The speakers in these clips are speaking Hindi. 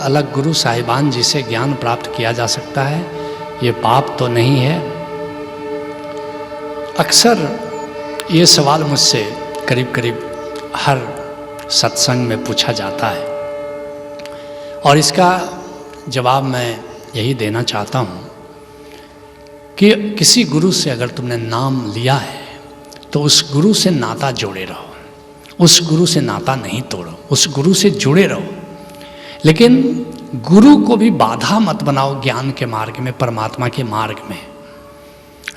अलग गुरु साहिबान जी से ज्ञान प्राप्त किया जा सकता है, ये पाप तो नहीं है। अक्सर ये सवाल मुझसे करीब करीब हर सत्संग में पूछा जाता है और इसका जवाब मैं यही देना चाहता हूँ कि किसी गुरु से अगर तुमने नाम लिया है तो उस गुरु से नाता जोड़े रहो, उस गुरु से नाता नहीं तोड़ो, उस गुरु से जुड़े रहो। लेकिन गुरु को भी बाधा मत बनाओ ज्ञान के मार्ग में, परमात्मा के मार्ग में।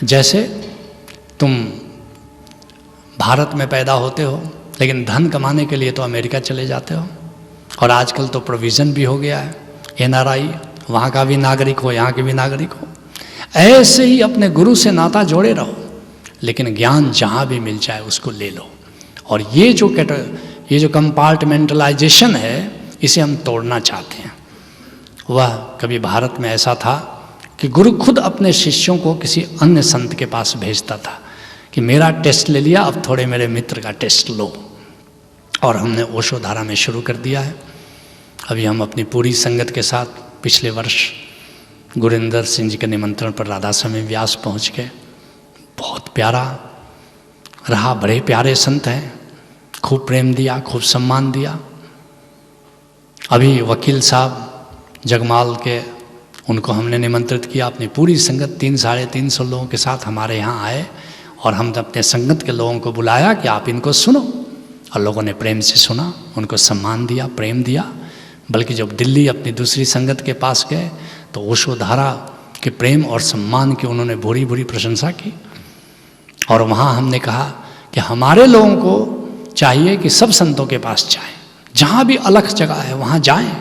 जैसे तुम भारत में पैदा होते हो लेकिन धन कमाने के लिए तो अमेरिका चले जाते हो, और आजकल तो प्रोविज़न भी हो गया है, NRI, वहाँ का भी नागरिक हो, यहाँ के भी नागरिक हो। ऐसे ही अपने गुरु से नाता जोड़े रहो, लेकिन ज्ञान जहाँ भी मिल जाए उसको ले लो। और ये जो कंपार्टमेंटलाइजेशन है, इसे हम तोड़ना चाहते हैं। वह कभी भारत में ऐसा था कि गुरु खुद अपने शिष्यों को किसी अन्य संत के पास भेजता था कि मेरा टेस्ट ले लिया, अब थोड़े मेरे मित्र का टेस्ट लो। और हमने ओशो धारा में शुरू कर दिया है। अभी हम अपनी पूरी संगत के साथ पिछले वर्ष गुरिंदर सिंह जी के निमंत्रण पर राधा स्वामी व्यास पहुँच गए। बहुत प्यारा रहा, बड़े प्यारे संत हैं, खूब प्रेम दिया, खूब सम्मान दिया। अभी वकील साहब जगमाल के, उनको हमने निमंत्रित किया, अपनी पूरी संगत 300-350 लोगों के साथ हमारे यहाँ आए और हमने अपने संगत के लोगों को बुलाया कि आप इनको सुनो, और लोगों ने प्रेम से सुना, उनको सम्मान दिया, प्रेम दिया। बल्कि जब दिल्ली अपनी दूसरी संगत के पास गए तो ओशो धारा के प्रेम और सम्मान की उन्होंने भूरी भूरी प्रशंसा की। और वहाँ हमने कहा कि हमारे लोगों को चाहिए कि सब संतों के पास जाएं, जहाँ भी अलग जगह है वहाँ जाएं।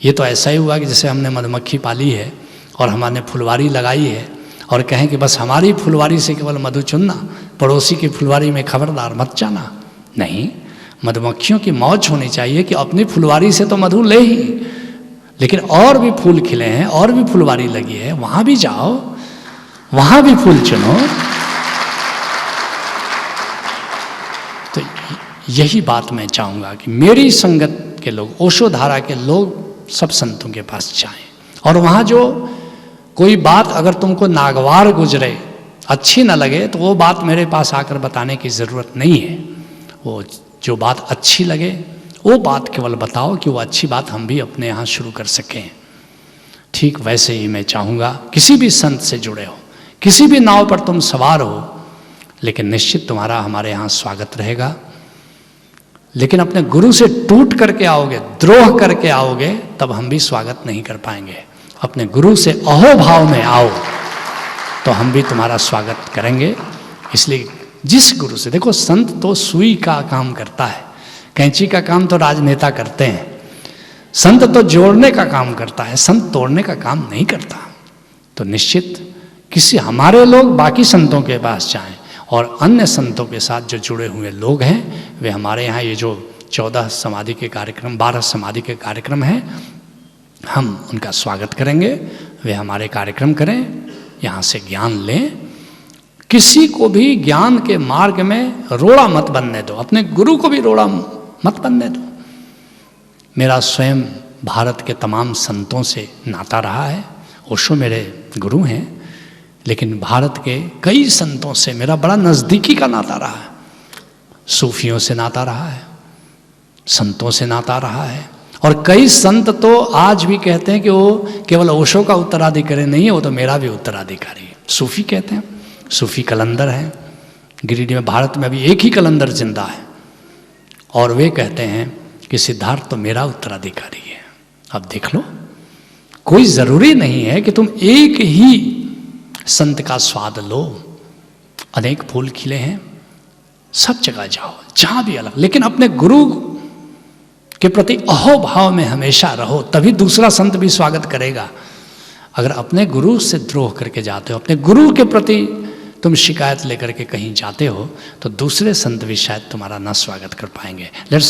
ये तो ऐसा ही हुआ कि जैसे हमने मधुमक्खी पाली है और हमने फुलवारी लगाई है और कहें कि बस हमारी फुलवारी से केवल मधु चुनना, पड़ोसी की फुलवारी में खबरदार मत जाना। नहीं, मधुमक्खियों की मौज होनी चाहिए कि अपनी फुलवारी से तो मधु ले ही, लेकिन और भी फूल खिले हैं, और भी फुलवारी लगी है, वहाँ भी जाओ, वहाँ भी फूल चुनो। तो यही बात मैं चाहूँगा कि मेरी संगत के लोग, ओशो धारा के लोग सब संतों के पास जाएं। और वहाँ जो कोई बात अगर तुमको नागवार गुजरे, अच्छी न लगे, तो वो बात मेरे पास आकर बताने की ज़रूरत नहीं है। वो जो बात अच्छी लगे वो बात केवल बताओ कि वो अच्छी बात हम भी अपने यहाँ शुरू कर सकें। ठीक वैसे ही मैं चाहूँगा किसी भी संत से जुड़े हो, किसी भी नाव पर तुम सवार हो, लेकिन निश्चित तुम्हारा हमारे यहाँ स्वागत रहेगा। लेकिन अपने गुरु से टूट करके आओगे, द्रोह करके आओगे, तब हम भी स्वागत नहीं कर पाएंगे। अपने गुरु से अहोभाव में आओ तो हम भी तुम्हारा स्वागत करेंगे। इसलिए जिस गुरु से, देखो संत तो सुई का काम करता है, कैंची का काम तो राजनेता करते हैं। संत तो जोड़ने का काम करता है, संत तोड़ने का काम नहीं करता। तो निश्चित किसी हमारे लोग बाकी संतों के पास जाएं, और अन्य संतों के साथ जो जुड़े हुए लोग हैं वे हमारे यहाँ ये जो 14 समाधि के कार्यक्रम, 12 समाधि के कार्यक्रम हैं, हम उनका स्वागत करेंगे। वे हमारे कार्यक्रम करें, यहाँ से ज्ञान लें। किसी को भी ज्ञान के मार्ग में रोड़ा मत बनने दो, अपने गुरु को भी रोड़ा मत बनने दो। मेरा स्वयं भारत के तमाम संतों से नाता रहा है। ओशो मेरे गुरु हैं, लेकिन भारत के कई संतों से मेरा बड़ा नज़दीकी का नाता रहा है। सूफियों से नाता रहा है, संतों से नाता रहा है। और कई संत तो आज भी कहते हैं कि वो केवल ओशो का उत्तराधिकारी नहीं है, वो तो मेरा भी उत्तराधिकारी है। सूफी कहते हैं, सूफी कलंदर हैं गिरिडीह में। भारत में अभी एक ही कलंदर जिंदा है, और वे कहते हैं कि सिद्धार्थ तो मेरा उत्तराधिकारी है। अब देख लो, कोई ज़रूरी नहीं है कि तुम एक ही संत का स्वाद लो। अनेक फूल खिले हैं, सब जगह जाओ, जहाँ भी अलग, लेकिन अपने गुरु के प्रति अहोभाव में हमेशा रहो, तभी दूसरा संत भी स्वागत करेगा। अगर अपने गुरु से द्रोह करके जाते हो, अपने गुरु के प्रति तुम शिकायत लेकर के कहीं जाते हो, तो दूसरे संत भी शायद तुम्हारा ना स्वागत कर पाएंगे। लेट्स